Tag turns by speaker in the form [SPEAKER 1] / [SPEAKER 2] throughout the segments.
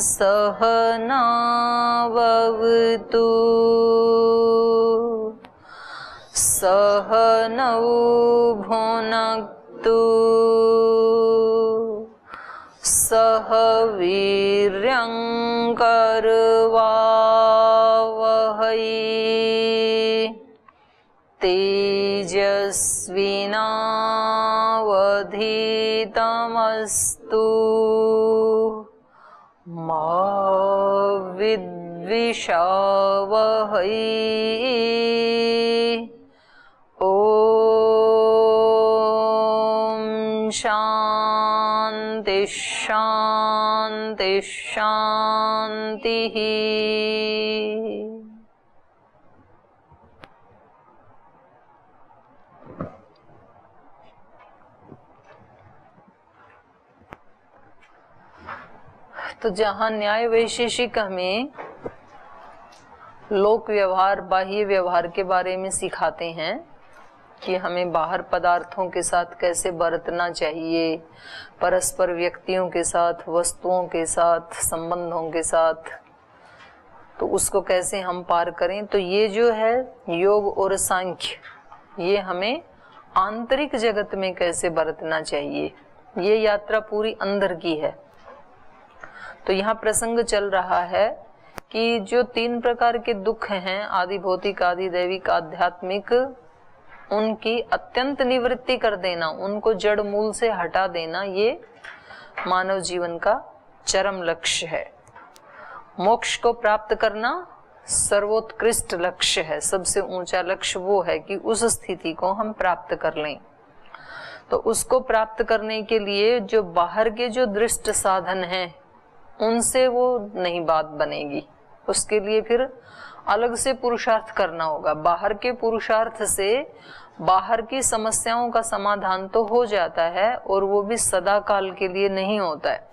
[SPEAKER 1] सहनावतु सहनौ भुनक्तु सह वीर्यं करवावहै तेजस्विनावधीतमस्तु मा विद्विषावहै। ओम शांति शांति शांति। तो जहाँ न्याय वैशेषिक हमें लोक व्यवहार बाह्य व्यवहार के बारे में सिखाते हैं कि हमें बाहर पदार्थों के साथ कैसे बरतना चाहिए, परस्पर व्यक्तियों के साथ, वस्तुओं के साथ, संबंधों के साथ, तो उसको कैसे हम पार करें। तो ये जो है योग और सांख्य, ये हमें आंतरिक जगत में कैसे बरतना चाहिए, ये यात्रा पूरी अंदर की है। तो यहाँ प्रसंग चल रहा है कि जो 3 प्रकार के दुख हैं, आदि भौतिक, आदि दैविक, आध्यात्मिक, उनकी अत्यंत निवृत्ति कर देना, उनको जड़ मूल से हटा देना, ये मानव जीवन का चरम लक्ष्य है। मोक्ष को प्राप्त करना सर्वोत्कृष्ट लक्ष्य है, सबसे ऊंचा लक्ष्य वो है कि उस स्थिति को हम प्राप्त कर लें। तो उसको प्राप्त करने के लिए जो बाहर के जो दृष्ट साधन हैं, उनसे वो नहीं बात बनेगी, उसके लिए फिर अलग से पुरुषार्थ करना होगा। बाहर के पुरुषार्थ से बाहर की समस्याओं का समाधान तो हो जाता है, और वो भी सदा काल के लिए नहीं होता है,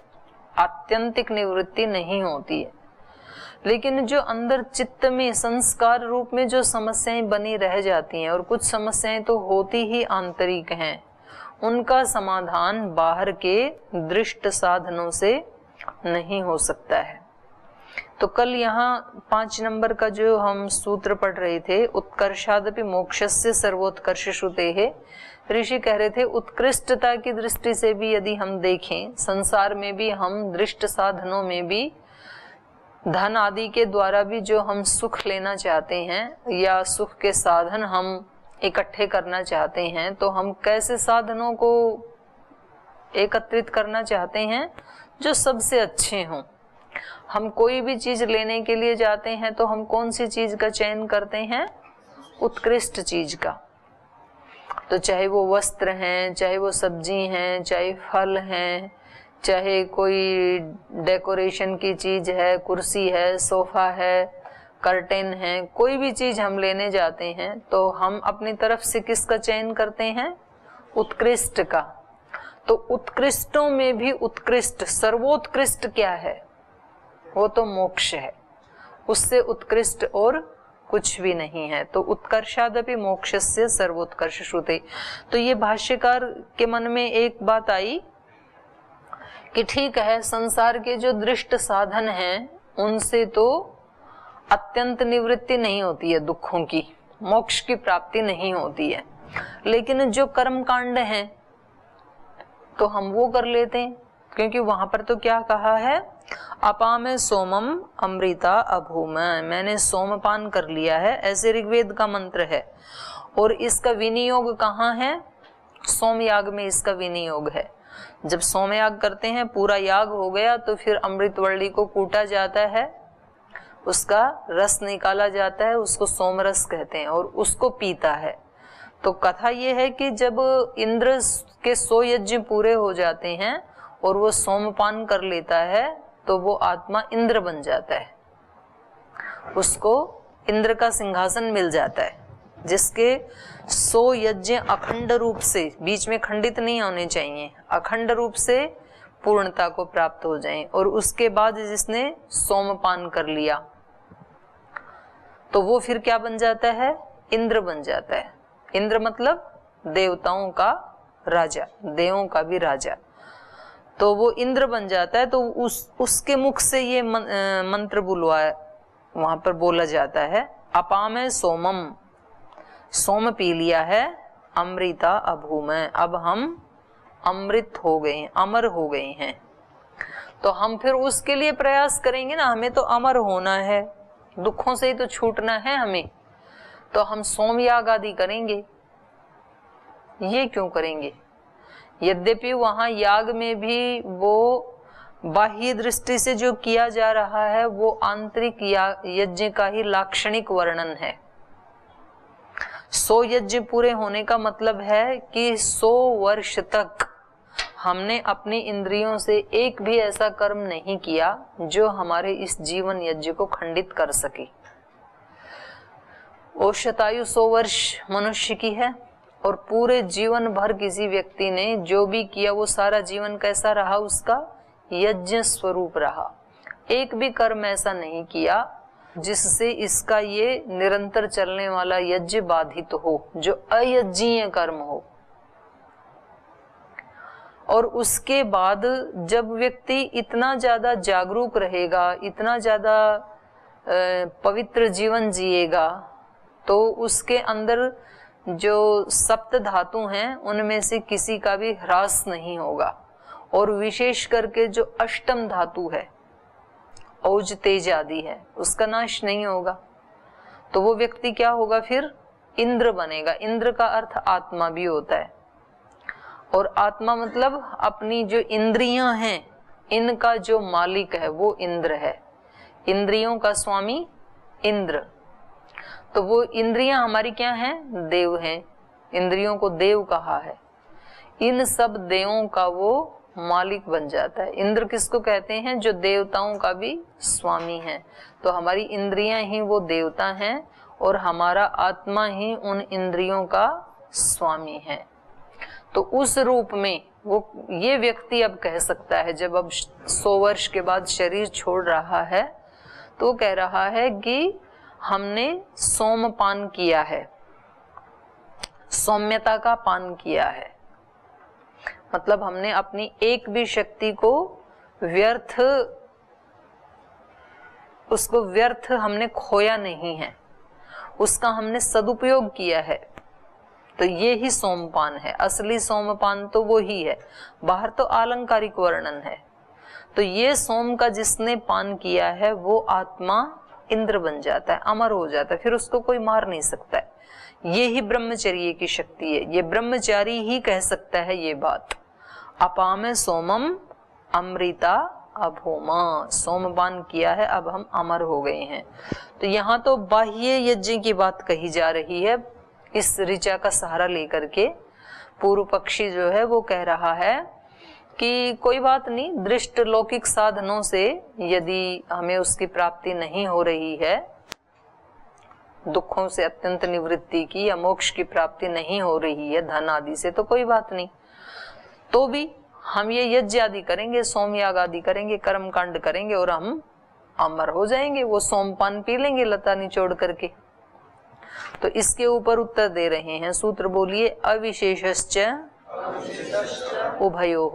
[SPEAKER 1] आत्यंतिक निवृत्ति नहीं होती है। लेकिन जो अंदर चित्त में संस्कार रूप में जो समस्याएं बनी रह जाती हैं, और कुछ समस्याएं तो होती ही आंतरिक हैं, उनका समाधान बाहर के दृष्ट साधनों से नहीं हो सकता है। तो कल यहाँ 5 नंबर का जो हम सूत्र पढ़ रहे थे, उत्कर्षादपि मोक्षस्य सर्वोत्कर्ष श्रुतेः, ऋषि कह रहे थे उत्कृष्टता की दृष्टि से भी यदि हम देखें, संसार में भी हम दृष्ट साधनों में भी धन आदि के द्वारा भी जो हम सुख लेना चाहते हैं या सुख के साधन हम इकट्ठे करना चाहते हैं, तो हम कैसे साधनों को एकत्रित करना चाहते हैं जो सबसे अच्छे हों। हम कोई भी चीज लेने के लिए जाते हैं तो हम कौन सी चीज का चयन करते हैं? उत्कृष्ट चीज का। तो चाहे वो वस्त्र हैं, चाहे वो सब्जी हैं, चाहे फल हैं, चाहे कोई डेकोरेशन की चीज है, कुर्सी है, सोफा है, कर्टेन है, कोई भी चीज हम लेने जाते हैं तो हम अपनी तरफ से किसका चयन करते हैं? उत्कृष्ट का। तो उत्कृष्टों में भी उत्कृष्ट, सर्वोत्कृष्ट क्या है? वो तो मोक्ष है, उससे उत्कृष्ट और कुछ भी नहीं है। तो उत्कर्षादपि मोक्षस्य सर्वोत्कर्ष श्रुते। तो ये भाष्यकार के मन में एक बात आई कि ठीक है, संसार के जो दृष्ट साधन हैं उनसे तो अत्यंत निवृत्ति नहीं होती है दुखों की, मोक्ष की प्राप्ति नहीं होती है, लेकिन जो कर्म कांड हैं तो हम वो कर लेते हैं, क्योंकि वहां पर तो क्या कहा है? अपामे सोमम अमृता अभूम, मैंने सोमपान कर लिया है, ऐसे ऋग्वेद का मंत्र है। और इसका विनियोग कहाँ है? सोमयाग में इसका विनियोग है। जब सोमयाग करते हैं, पूरा याग हो गया, तो फिर अमृतवल्ली को कूटा जाता है, उसका रस निकाला जाता है, उसको सोमरस कहते हैं, और उसको पीता है। तो कथा ये है कि जब इंद्र के 100 यज्ञ पूरे हो जाते हैं और वो सोमपान कर लेता है, तो वो आत्मा इंद्र बन जाता है, उसको इंद्र का सिंहासन मिल जाता है, जिसके 100 यज्ञ अखंड रूप से, बीच में खंडित नहीं होने चाहिए, अखंड रूप से पूर्णता को प्राप्त हो जाएं। और उसके बाद जिसने सोमपान कर लिया तो वो फिर क्या बन जाता है? इंद्र बन जाता है। इंद्र मतलब देवताओं का राजा, देवों का भी राजा। तो वो इंद्र बन जाता है। तो उसके मुख से ये मंत्र वहां पर बोला जाता है, अपामे सोमम, सोम पी लिया है, अमृता अभूमय, अब हम अमृत हो गए, अमर हो गए हैं। तो हम फिर उसके लिए प्रयास करेंगे ना, हमें तो अमर होना है, दुखों से ही तो छूटना है हमें, तो हम सोमयाग आदि करेंगे। ये क्यों करेंगे? यद्यपि वहां याग में भी वो बाह्य दृष्टि से जो किया जा रहा है वो आंतरिक यज्ञ का ही लाक्षणिक वर्णन है। 100 यज्ञ पूरे होने का मतलब है कि 100 वर्ष तक हमने अपनी इंद्रियों से एक भी ऐसा कर्म नहीं किया जो हमारे इस जीवन यज्ञ को खंडित कर सके। औषतायु 100 वर्ष मनुष्य की है, और पूरे जीवन भर किसी व्यक्ति ने जो भी किया वो सारा जीवन कैसा रहा, उसका यज्ञ स्वरूप रहा। एक भी कर्म ऐसा नहीं किया जिससे इसका ये निरंतर चलने वाला यज्ञ बाधित हो, जो अयज्ञीय कर्म हो। और उसके बाद जब व्यक्ति इतना ज्यादा जागरूक रहेगा, इतना ज्यादा पवित्र जीवन जिएगा, तो उसके अंदर जो सप्त धातु हैं उनमें से किसी का भी ह्रास नहीं होगा, और विशेष करके जो अष्टम धातु है, औज तेज आदि है, उसका नाश नहीं होगा। तो वो व्यक्ति क्या होगा? फिर इंद्र बनेगा। इंद्र का अर्थ आत्मा भी होता है, और आत्मा मतलब अपनी जो इंद्रियां हैं इनका जो मालिक है वो इंद्र है। इंद्रियों का स्वामी इंद्र। तो वो इंद्रियां हमारी क्या हैं? देव हैं। इंद्रियों को देव कहा है। इन सब देवों का वो मालिक बन जाता है। इंद्र किसको कहते हैं? जो देवताओं का भी स्वामी है। तो हमारी इंद्रियां ही वो देवता हैं, और हमारा आत्मा ही उन इंद्रियों का स्वामी है। तो उस रूप में वो ये व्यक्ति अब कह सकता है, जब अब 100 वर्ष के बाद शरीर छोड़ रहा है, तो कह रहा है कि हमने सोमपान किया है, सौम्यता का पान किया है। मतलब हमने अपनी एक भी शक्ति को व्यर्थ हमने खोया नहीं है, उसका हमने सदुपयोग किया है। तो ये ही सोमपान है। असली सोमपान तो वो ही है, बाहर तो आलंकारिक वर्णन है। तो ये सोम का जिसने पान किया है वो आत्मा इंद्र बन जाता है, अमर हो जाता है, फिर उसको कोई मार नहीं सकता है। ये ही ब्रह्मचर्य की शक्ति है। ये ब्रह्मचारी ही कह सकता है ये बात। अपामे सोमम अमृता अभोमा, सोमपान किया है, अब हम अमर हो गए हैं। तो यहाँ तो बाह्य यज्ञ की बात कही जा रही है। इस ऋचा का सहारा लेकर के पूर्व पक्षी जो है वो कह रहा है कि कोई बात नहीं, दृष्ट लौकिक साधनों से यदि हमें उसकी प्राप्ति नहीं हो रही है, दुखों से अत्यंत निवृत्ति की या मोक्ष की प्राप्ति नहीं हो रही है धन आदि से, तो कोई बात नहीं, तो भी हम ये यज्ञ आदि करेंगे, सोमयाग आदि करेंगे, कर्म कांड करेंगे, और हम अमर हो जाएंगे। वो सोमपान पी लेंगे लता निचोड़ करके। तो इसके ऊपर उत्तर दे रहे हैं। सूत्र बोलिए, अविशेषश्च उभयोः।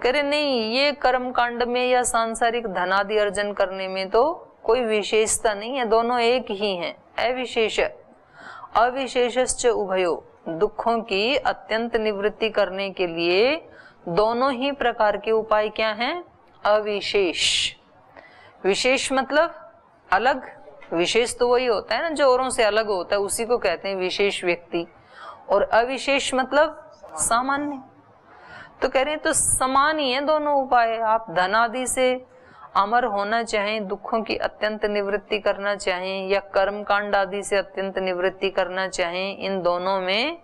[SPEAKER 1] कह रहे नहीं, ये कर्म कांड में या सांसारिक धनादि अर्जन करने में तो कोई विशेषता नहीं है, दोनों एक ही हैं। अविशेष अविशेषश्च उभयो, दुखों की अत्यंत निवृत्ति करने के लिए दोनों ही प्रकार के उपाय क्या हैं? अविशेष। विशेष मतलब अलग, विशेष तो वही होता है ना जो औरों से अलग होता है, उसी को कहते हैं विशेष व्यक्ति। और अविशेष मतलब सामान्य। तो कह रहे हैं तो समान ही है दोनों उपाय। आप धनादि से अमर होना चाहें, दुखों की अत्यंत निवृत्ति करना चाहें, या कर्म कांड आदि से अत्यंत निवृत्ति करना चाहें, इन दोनों में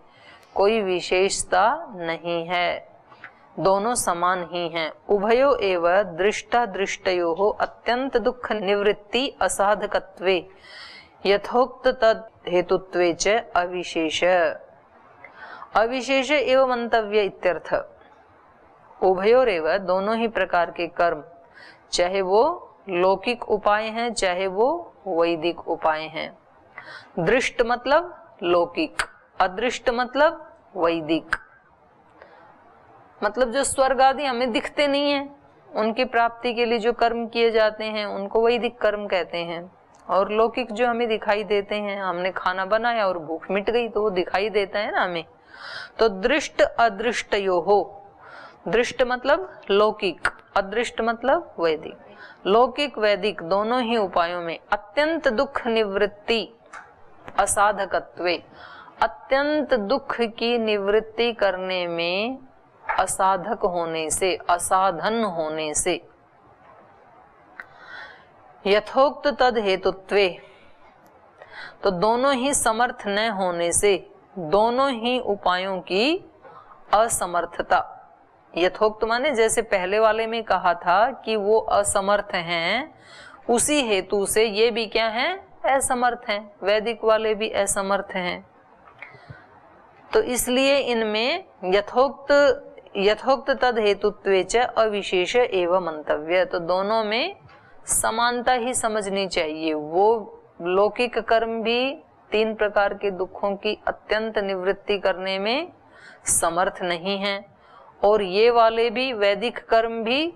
[SPEAKER 1] कोई विशेषता नहीं है, दोनों समान ही हैं। उभयो एव दृष्टा दृष्टयो अत्यंत दुख निवृत्ति असाधकत्वे यथोक्त तद हेतुत्वे च अविशेष। अविशेष एवं मंतव्य इत्यर्थ। उभयोरेव, दोनों ही प्रकार के कर्म, चाहे वो लौकिक उपाय हैं चाहे वो वैदिक उपाय हैं। दृष्ट मतलब लौकिक, अदृष्ट मतलब वैदिक। मतलब जो स्वर्ग आदि हमें दिखते नहीं है, उनकी प्राप्ति के लिए जो कर्म किए जाते हैं उनको वैदिक कर्म कहते हैं। और लौकिक जो हमें दिखाई देते हैं, हमने खाना बनाया और भूख मिट गई तो वो दिखाई देता है ना हमें। तो दृष्ट अदृष्टयो हो, दृष्ट मतलब लौकिक, अदृष्ट मतलब वैदिक। लौकिक वैदिक दोनों ही उपायों में अत्यंत दुख निवृत्ति असाधकत्वे, अत्यंत दुख की निवृत्ति करने में असाधक होने से, असाधन होने से, यथोक्त तद हेतुत्वे, तो दोनों ही समर्थ न होने से, दोनों ही उपायों की असमर्थता। यथोक्त माने जैसे पहले वाले में कहा था कि वो असमर्थ हैं, उसी हेतु से ये भी क्या हैं, असमर्थ हैं। वैदिक वाले भी असमर्थ हैं, तो इसलिए इनमें यथोक्त तद हेतुत्वे च अविशेष एवं मंतव्य, तो दोनों में समानता ही समझनी चाहिए। वो लौकिक कर्म भी 3 प्रकार के दुखों की अत्यंत निवृत्ति करने में समर्थ नहीं है, और ये वाले भी वैदिक कर्म भी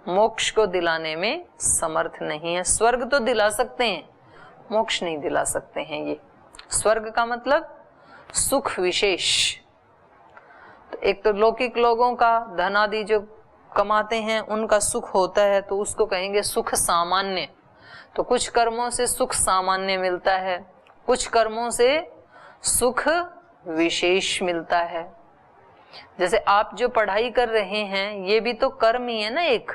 [SPEAKER 1] मोक्ष को दिलाने में समर्थ नहीं है। स्वर्ग तो दिला सकते हैं, मोक्ष नहीं दिला सकते हैं। ये स्वर्ग का मतलब सुख विशेष। तो एक तो लौकिक लोगों का धन आदि जो कमाते हैं उनका सुख होता है, तो उसको कहेंगे सुख सामान्य। तो कुछ कर्मों से सुख सामान्य मिलता है, कुछ कर्मों से सुख विशेष मिलता है। जैसे आप जो पढ़ाई कर रहे हैं ये भी तो कर्म ही है ना एक,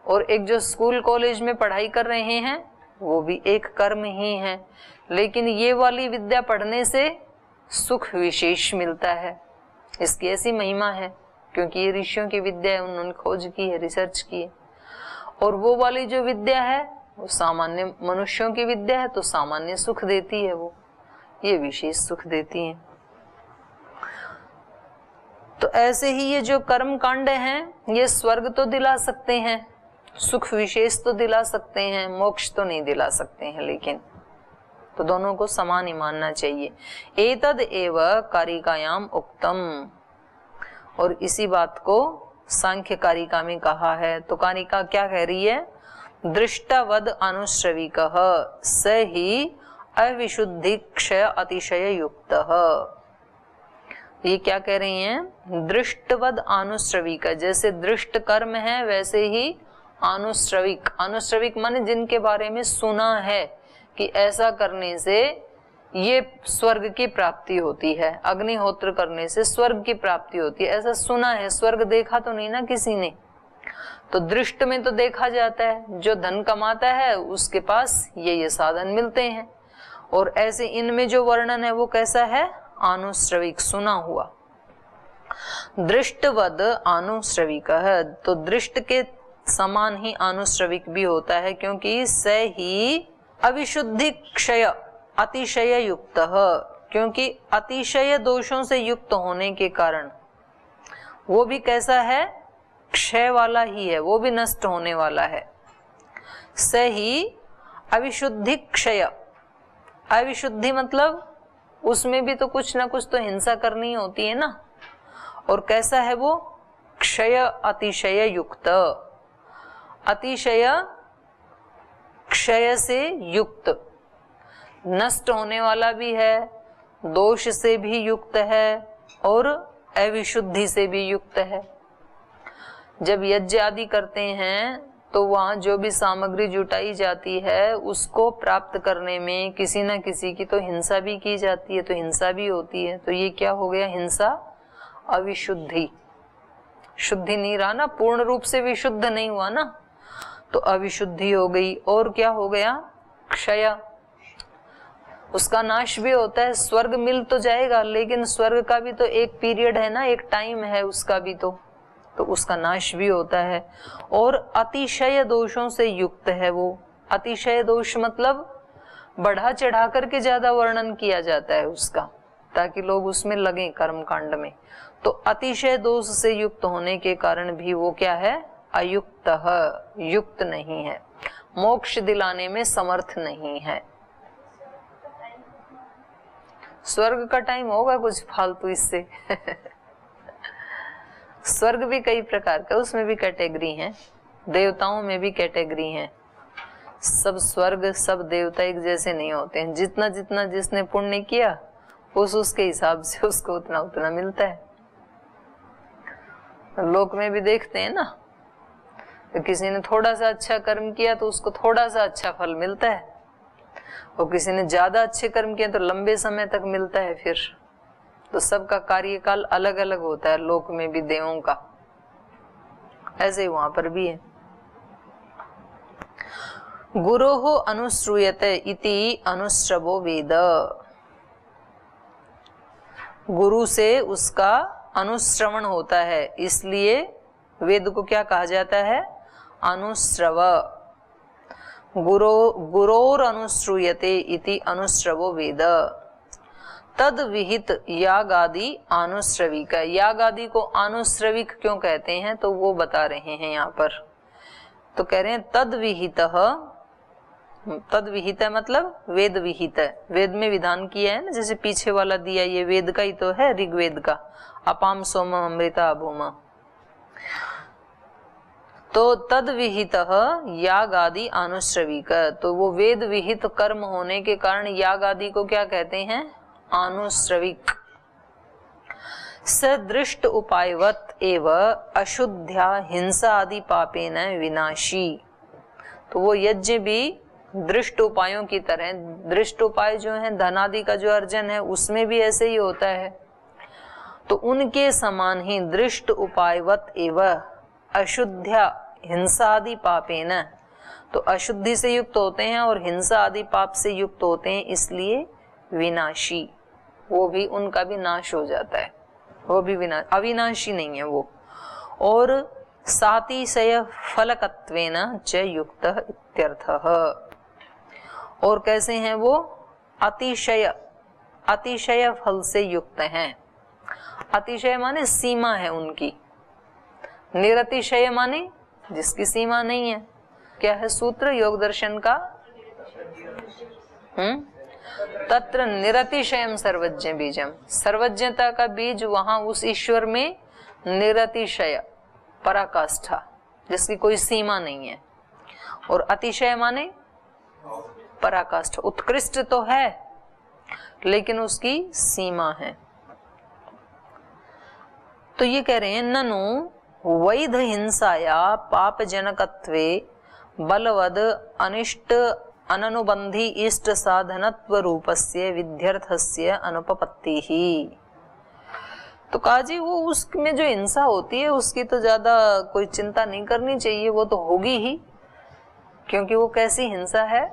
[SPEAKER 1] और एक जो स्कूल कॉलेज में पढ़ाई कर रहे हैं वो भी एक कर्म ही है। लेकिन ये वाली विद्या पढ़ने से सुख विशेष मिलता है, इसकी ऐसी महिमा है, क्योंकि ये ऋषियों की विद्या है, उन्होंने खोज की है, रिसर्च की है। और वो वाली जो विद्या है वो सामान्य मनुष्यों की विद्या है, तो सामान्य सुख देती है, वो ये विशेष सुख देती है। तो ऐसे ही ये जो कर्म कांड हैं ये स्वर्ग तो दिला सकते हैं, सुख विशेष तो दिला सकते हैं, मोक्ष तो नहीं दिला सकते हैं। लेकिन तो दोनों को समान ही मानना चाहिए। एतद एव कारिकायाम उक्तम, और इसी बात को सांख्य कारिका में कहा है। तो कारिका क्या कह रही है, दृष्टवद अनुश्रविकः स ही अविशुद्धि क्षय अतिशय युक्तः। ये क्या कह रही हैं, दृष्टवद अनुश्रविक, जैसे दृष्ट कर्म है वैसे ही अनुश्रविक, अनुश्रविक माने जिनके बारे में सुना है कि ऐसा करने से ये स्वर्ग की प्राप्ति होती है, अग्निहोत्र करने से स्वर्ग की प्राप्ति होती है, ऐसा सुना है। स्वर्ग देखा तो नहीं ना किसी ने, तो दृष्ट में तो देखा जाता है, जो धन कमाता है उसके पास ये साधन मिलते हैं। और ऐसे इनमें जो वर्णन है वो कैसा है, अनुश्रविक, सुना हुआ। दृष्टवद अनुश्रविक है, तो दृष्ट के समान ही अनुश्रविक भी होता है, क्योंकि स ही अविशुद्धि क्षय अतिशय युक्त, क्योंकि अतिशय दोषों से युक्त होने के कारण वो भी कैसा है, क्षय वाला ही है, वो भी नष्ट होने वाला है। सही अविशुद्धि क्षय, अविशुद्धि मतलब उसमें भी तो कुछ ना कुछ तो हिंसा करनी होती है ना, और कैसा है वो, क्षय अतिशय युक्त, अतिशय क्षय से युक्त, नष्ट होने वाला भी है, दोष से भी युक्त है और अविशुद्धि से भी युक्त है। जब यज्ञ आदि करते हैं तो वहाँ जो भी सामग्री जुटाई जाती है उसको प्राप्त करने में किसी न किसी की तो हिंसा भी की जाती है, तो हिंसा भी होती है। तो ये क्या हो गया, हिंसा अविशुद्धि, शुद्धि नहीं रहा ना, पूर्ण रूप से विशुद्ध नहीं हुआ ना, तो अविशुद्धि हो गई। और क्या हो गया, क्षय, उसका नाश भी होता है। स्वर्ग मिल तो जाएगा लेकिन स्वर्ग का भी तो एक पीरियड है ना, एक टाइम है उसका भी, तो उसका नाश भी होता है। और अतिशय दोषों से युक्त है वो, अतिशय दोष मतलब बढ़ा चढ़ा करके ज्यादा वर्णन किया जाता है उसका, ताकि लोग उसमें लगे कर्म कांड में। तो अतिशय दोष से युक्त होने के कारण भी वो क्या है, अयुक्त, युक्त नहीं है, मोक्ष दिलाने में समर्थ नहीं है। स्वर्ग का टाइम होगा कुछ फालतू इससे स्वर्ग भी कई प्रकार का, उसमें भी कैटेगरी हैं, देवताओं में भी कैटेगरी हैं। सब स्वर्ग सब देवता एक जैसे नहीं होते हैं। जितना जितना जिसने पुण्य किया उसके हिसाब से उसको उतना उतना मिलता है। लोक में भी देखते हैं ना, तो किसी ने थोड़ा सा अच्छा कर्म किया तो उसको थोड़ा सा अच्छा फल मिलता है, और किसी ने ज्यादा अच्छे कर्म किए तो लंबे समय तक मिलता है। फिर तो सबका कार्यकाल अलग अलग होता है, लोक में भी देवों का, ऐसे ही वहां पर भी है। गुरोः अनुश्रूयते इति अनुश्रवो वेद, गुरु से उसका अनुश्रवण होता है, इसलिए वेद को क्या कहा जाता है? अनुश्रव। गुरोर अनुश्रूयते इति अनुश्रवो वेद। तद विहित यागादि अनुश्रविक। यागादि को अनुश्रविक क्यों कहते हैं तो वो बता रहे हैं यहाँ पर। तो कह रहे हैं तद विहित, तद विहित है मतलब वेद विहित है, वेद में विधान किया है ना, जैसे पीछे वाला दिया ये वेद का ही तो है, ऋग्वेद का, अपाम सोम अमृता भूम। तो तद विहित याग आदि अनुश्रविक, तो वो वेद विहित कर्म होने के कारण याग आदि को क्या कहते हैं? अनुश्रविक। सदृष्ट उपायवत एव अशुद्ध्या हिंसा आदि पापेन विनाशी। तो वो यज्ञ भी दृष्ट उपायों की तरह, दृष्ट उपाय जो है धन आदि का जो अर्जन है उसमें भी ऐसे ही होता है, तो उनके समान ही दृष्ट उपायवत एव अशुद्ध्या हिंसा आदि पापेन, तो अशुद्धि से युक्त होते हैं और हिंसा आदि पाप से युक्त होते हैं, इसलिए विनाशी, वो भी उनका भी नाश हो जाता है, वो भी अविनाशी नहीं है वो। और सातिशय फलकत्वेन च युक्त इत्यर्थः। और कैसे हैं वो? अतिशय, अतिशय फल से युक्त हैं। अतिशय माने सीमा है उनकी, निरतिशय माने जिसकी सीमा नहीं है। क्या है सूत्र योग दर्शन का? तत्र निरतिशयम सर्वज्ञ बीजम, सर्वज्ञता का बीज वहां उस ईश्वर में निरतिशय, पराकाष्ठा, जिसकी कोई सीमा नहीं है। और अतिशय माने पराकाष्ठा, उत्कृष्ट तो है लेकिन उसकी सीमा है। तो ये कह रहे हैं ननु वैध हिंसाया पाप जनकत्वे बलवद अनिष्ट अननुबंधी इष्ट साधनत्व रूपस्य विध्यर्थस्य अनुपपत्ति ही। तो कहा जी वो उसमें जो हिंसा होती है उसकी तो ज्यादा कोई चिंता नहीं करनी चाहिए, वो तो होगी ही, क्योंकि वो कैसी हिंसा है?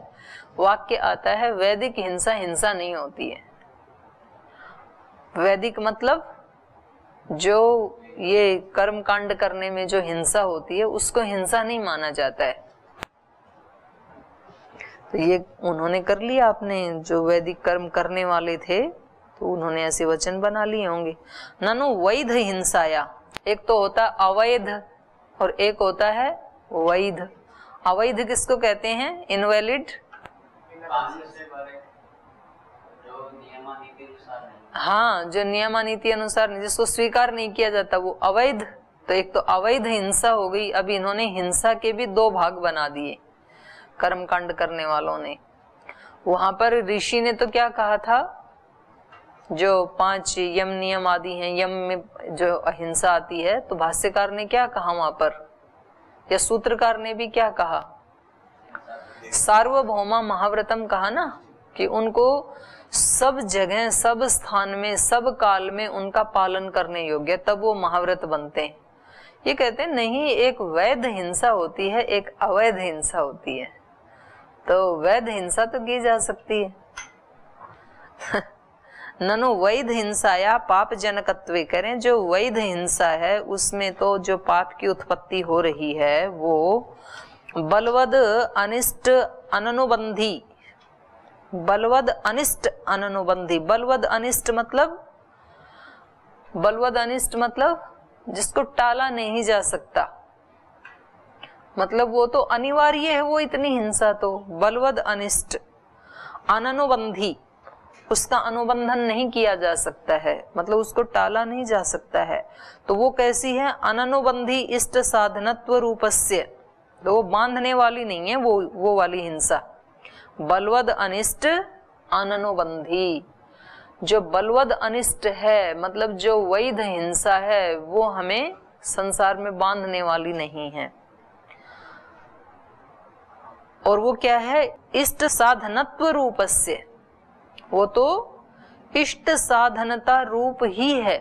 [SPEAKER 1] वाक्य आता है वैदिक हिंसा हिंसा नहीं होती है। वैदिक मतलब जो ये कर्म कांड करने में जो हिंसा होती है उसको हिंसा नहीं माना जाता है। तो ये उन्होंने कर लिया, आपने जो वैदिक कर्म करने वाले थे तो उन्होंने ऐसे वचन बना लिए होंगे। ननु वैध हिंसाया, एक तो होता अवैध और एक होता है वैध। अवैध किसको कहते हैं? इनवैलिड, हाँ, जो नियमानीति अनुसार जिसको स्वीकार नहीं किया जाता वो अवैध। तो एक तो अवैध हिंसा हो गई। अब इन्होंने हिंसा के भी दो भाग बना दिए कर्म कांड करने वालों ने। वहां पर ऋषि ने तो क्या कहा था, जो 5 यम नियम आदि हैं, यम में जो अहिंसा आती है, तो भाष्यकार ने क्या कहा वहां पर, या सूत्रकार ने भी क्या कहा? सार्वभौमा महाव्रतम कहा ना, कि उनको सब जगह सब स्थान में सब काल में उनका पालन करने योग्य, तब वो महाव्रत बनते हैं। ये कहते हैं नहीं, एक वैध हिंसा होती है, एक अवैध हिंसा होती है। तो वैध हिंसा तो की जा सकती है। ननु वैध हिंसाया पाप जनकत्वे, करें जो वैध हिंसा है उसमें तो जो पाप की उत्पत्ति हो रही है वो बलवद अनिष्ट अननुबंधी, बलवद अनिष्ट अननुबंधी। बलवद अनिष्ट मतलब, बलवद अनिष्ट मतलब जिसको टाला नहीं जा सकता, मतलब वो तो अनिवार्य है वो इतनी हिंसा। तो बलवद अनिष्ट अननुबंधी, उसका अनुबंधन नहीं किया जा सकता है, मतलब उसको टाला नहीं जा सकता है। तो वो कैसी है? अननुबंधी इष्ट साधनत्व रूपस्य। तो वो बांधने वाली नहीं है, वो वाली हिंसा। बलवद अनिष्ट अननुबंधी। जो बलवद अनिष्ट है, मतलब जो वैध हिंसा है, वो हमें संसार में बांधने वाली नहीं है। और वो क्या है? इष्ट साधनत्व रूपस्य। वो तो इष्ट साधनता रूप ही है।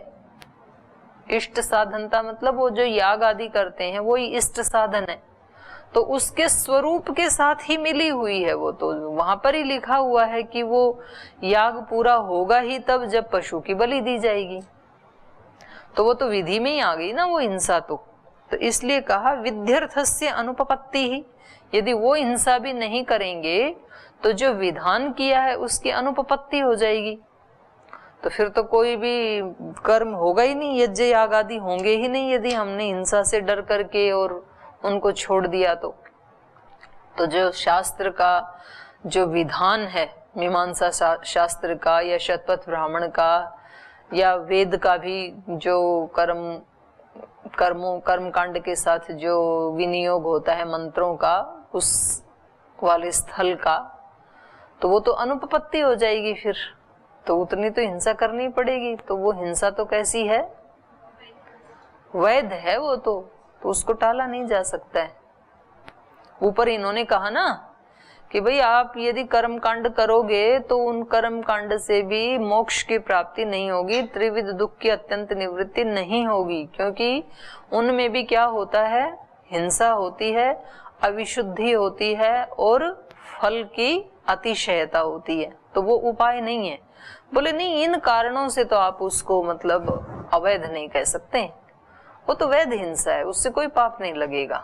[SPEAKER 1] इष्ट साधनता मतलब वो जो याग आदि करते हैं वो ही इष्ट साधन है। तो उसके स्वरूप के साथ ही मिली हुई है। वो तो वहां पर ही लिखा हुआ है कि वो याग पूरा होगा ही तब जब पशु की बलि दी जाएगी। तो वो तो विधि में ही आ गई ना वो हिंसा। तो इसलिए कहा विध्यर्थस्य अनुपपत्ति ही। यदि वो हिंसा भी नहीं करेंगे तो जो विधान किया है उसकी अनुपपत्ति हो जाएगी। तो फिर तो कोई भी कर्म होगा ही नहीं, यज्ञ याग आदि होंगे ही नहीं यदि हमने हिंसा से डर करके और उनको छोड़ दिया। तो जो शास्त्र का जो विधान है, मीमांसा शास्त्र का या शतपथ ब्राह्मण का या वेद का भी जो कर्म कांड के साथ जो विनियोग होता है मंत्रों का, उस वाले स्थल का, तो वो तो अनुपपत्ति हो जाएगी। फिर तो उतनी तो हिंसा करनी पड़ेगी। तो वो हिंसा तो कैसी है? वैध है वो तो उसको टाला नहीं जा सकता है। ऊपर इन्होंने कहा ना कि भाई आप यदि कर्म कांड करोगे तो उन कर्म कांड से भी मोक्ष की प्राप्ति नहीं होगी, त्रिविध दुख की अत्यंत निवृत्ति नहीं होगी, क्योंकि उनमें भी क्या होता है? हिंसा होती है, अविशुद्धि होती है और फल की अतिशयता होती है। तो वो उपाय नहीं है। बोले नहीं, इन कारणों से तो आप उसको मतलब अवैध नहीं कह सकते, वो तो वैध हिंसा है, उससे कोई पाप नहीं लगेगा।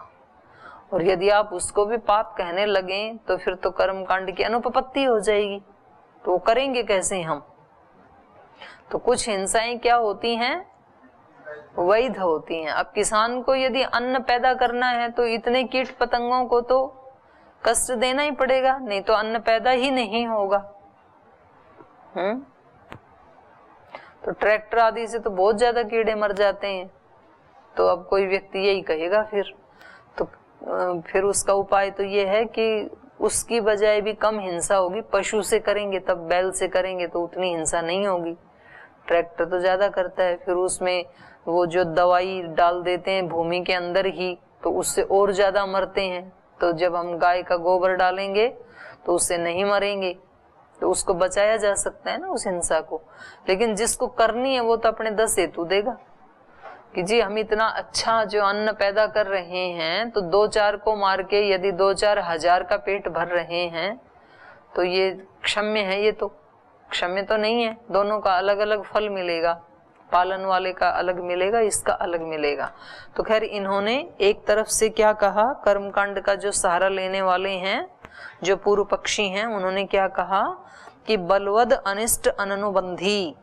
[SPEAKER 1] और यदि आप उसको भी पाप कहने लगे तो फिर तो कर्म कांड की अनुपपत्ति हो जाएगी। तो वो करेंगे कैसे हम? तो कुछ हिंसाएं क्या होती हैं? वैध होती हैं। अब किसान को यदि अन्न पैदा करना है तो इतने कीट पतंगों को तो कष्ट देना ही पड़ेगा, नहीं तो अन्न पैदा ही नहीं होगा। तो ट्रैक्टर आदि से तो बहुत ज्यादा कीड़े मर जाते हैं। तो अब कोई व्यक्ति यही कहेगा फिर उसका उपाय तो ये है कि उसकी बजाय भी कम हिंसा होगी, पशु से करेंगे, तब बैल से करेंगे तो उतनी हिंसा नहीं होगी। ट्रैक्टर तो ज्यादा करता है, फिर उसमें वो जो दवाई डाल देते हैं भूमि के अंदर ही, तो उससे और ज्यादा मरते हैं। तो जब हम गाय का गोबर डालेंगे तो उससे नहीं मरेंगे, तो उसको बचाया जा सकता है ना उस हिंसा को। लेकिन जिसको करनी है वो तो अपने 10 हेतु देगा कि जी हम इतना अच्छा जो अन्न पैदा कर रहे हैं, तो 2-4 को मार के यदि 2-4 हजार का पेट भर रहे हैं तो ये क्षम्य है? ये तो क्षम्य तो नहीं है। दोनों का अलग अलग फल मिलेगा, पालन वाले का अलग मिलेगा, इसका अलग मिलेगा। तो खैर इन्होंने एक तरफ से क्या कहा, कर्मकांड का जो सहारा लेने वाले हैं, जो पूर्व पक्षी हैं, उन्होंने क्या कहा कि बलवद अनिष्ट अननुबंधी,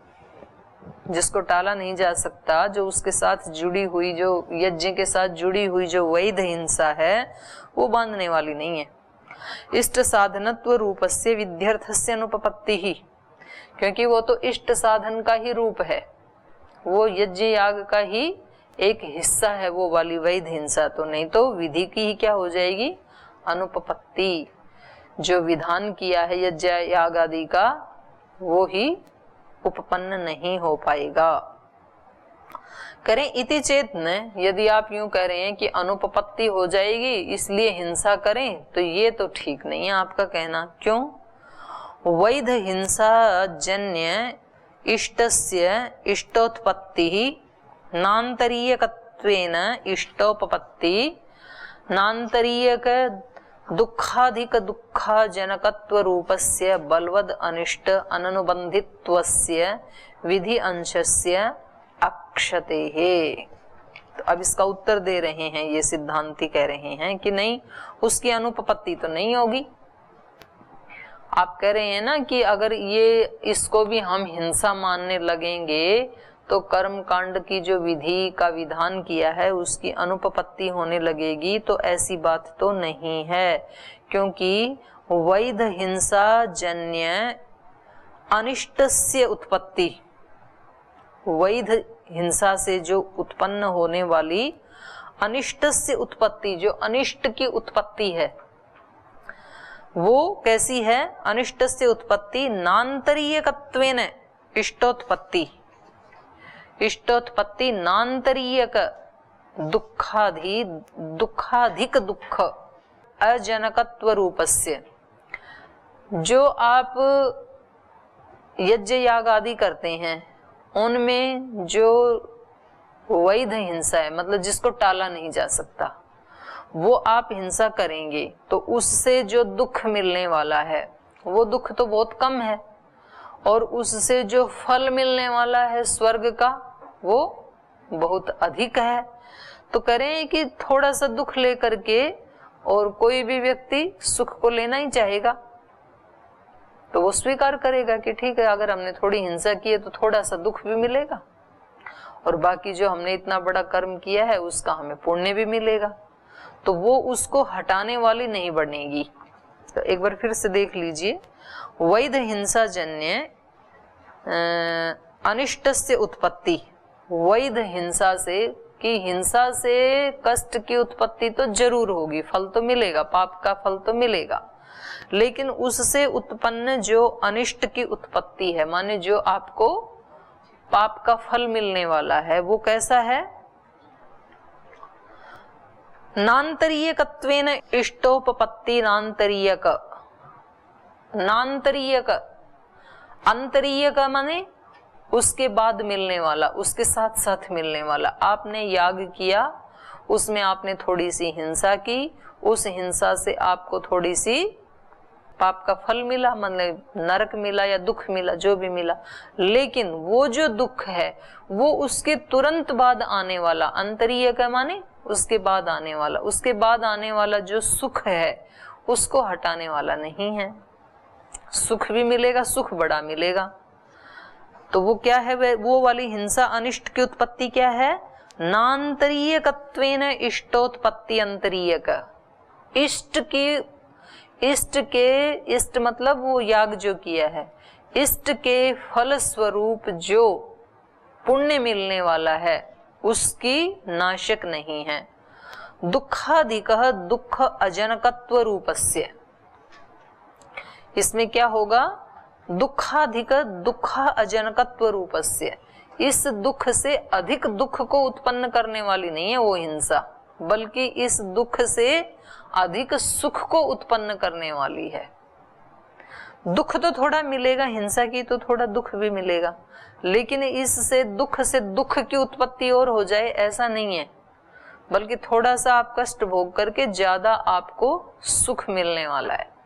[SPEAKER 1] जिसको टाला नहीं जा सकता, जो उसके साथ जुड़ी हुई, जो यज्ञ के साथ जुड़ी हुई जो वैध हिंसा है, वो बांधने वाली नहीं है। इष्ट साधनत्व रूपस्य विध्यर्थस्य अनुपपत्ति ही, क्योंकि वो तो इष्ट साधन का ही रूप है, वो यज्ञ याग का ही एक हिस्सा है वो वाली वैध हिंसा। तो नहीं तो विधि की ही क्या हो जाएगी? अनुपपत्ति। जो विधान किया है यज्ञ याग आदि का वो ही उपपन्न नहीं हो पाएगा। करें इति चेत न, यदि आप यूं कह रहे हैं कि अनुपपत्ति हो जाएगी इसलिए हिंसा करें, तो ये तो ठीक नहीं है आपका कहना। क्यों? वैध हिंसा जन्य इष्टस्य इष्टोत्पत्ति नान्तरीयकत्वेन इष्टोपपत्ति नान्तरीयक दुःखाधिक दुःखजनकत्व रूपस्य बलवद अनिष्ट अननुबंधित्वस्य विधि अंशस्य अक्षतेः। तो अब इसका उत्तर दे रहे हैं, ये सिद्धांती कह रहे हैं कि नहीं, उसकी अनुपपत्ति तो नहीं होगी। आप कह रहे हैं ना कि अगर ये इसको भी हम हिंसा मानने लगेंगे तो कर्म कांड की जो विधि का विधान किया है उसकी अनुपपत्ति होने लगेगी। तो ऐसी बात तो नहीं है, क्योंकि वैध हिंसा जन्य अनिष्टस्य उत्पत्ति, वैध हिंसा से जो उत्पन्न होने वाली अनिष्टस्य उत्पत्ति, जो अनिष्ट की उत्पत्ति है वो कैसी है? अनिष्टस्य उत्पत्ति नान्तरीयकत्वेन इष्टोत्पत्ति, इष्टोत्पत्ति नान्तरीयक दुखाधिक दुख अजनकत्व रूपस्य। जो आप यज्ञ याग आदि करते हैं उनमें जो वैध हिंसा है, मतलब जिसको टाला नहीं जा सकता, वो आप हिंसा करेंगे तो उससे जो दुख मिलने वाला है वो दुख तो बहुत कम है, और उससे जो फल मिलने वाला है स्वर्ग का वो बहुत अधिक है। तो करें कि थोड़ा सा दुख लेकर के, और कोई भी व्यक्ति सुख को लेना ही चाहेगा तो वो स्वीकार करेगा कि ठीक है, अगर हमने थोड़ी हिंसा की है तो थोड़ा सा दुख भी मिलेगा, और बाकी जो हमने इतना बड़ा कर्म किया है उसका हमें पुण्य भी मिलेगा, तो वो उसको हटाने वाली नहीं बनेगी। तो एक बार फिर से देख लीजिए, वैध हिंसा जन्य अनिष्टस्य उत्पत्ति, वैध हिंसा से, कि हिंसा से कष्ट की उत्पत्ति तो जरूर होगी, फल तो मिलेगा, पाप का फल तो मिलेगा, लेकिन उससे उत्पन्न जो अनिष्ट की उत्पत्ति है, माने जो आपको पाप का फल मिलने वाला है, वो कैसा है? नान्तरीयकत्वेन इष्टोपपत्ति नान्तरीयक, नान्तरीयक, अंतरीयक माने उसके बाद मिलने वाला, उसके साथ साथ मिलने वाला। आपने याग किया, उसमें आपने थोड़ी सी हिंसा की, उस हिंसा से आपको थोड़ी सी पाप का फल मिला, मतलब नरक मिला या दुख मिला, जो भी मिला, लेकिन वो जो दुख है वो उसके तुरंत बाद आने वाला, अंतरीय का माने उसके बाद आने वाला, उसके बाद आने वाला जो सुख है उसको हटाने वाला नहीं है। सुख भी मिलेगा, सुख बड़ा मिलेगा। तो वो क्या है? वो वाली हिंसा अनिष्ट की उत्पत्ति क्या है? नान्तरीयकत्वेन इष्टोत्पत्ति अंतरीयक, इष्ट की, इष्ट मतलब वो याग जो किया है, इष्ट के फल स्वरूप जो पुण्य मिलने वाला है उसकी नाशक नहीं है। दुखाधिक दुख अजनकत्व रूपस्य, इसमें क्या होगा? दुखाधिक दुख अजनकत्व रूपस्य, इस दुख से अधिक दुख को उत्पन्न करने वाली नहीं है वो हिंसा, बल्कि इस दुख से अधिक सुख को उत्पन्न करने वाली है। दुख तो थोड़ा मिलेगा, हिंसा की तो थोड़ा दुख भी मिलेगा, लेकिन इससे दुख से दुख की उत्पत्ति और हो जाए ऐसा नहीं है, बल्कि थोड़ा सा आप कष्ट भोग करके ज्यादा आपको सुख मिलने वाला है।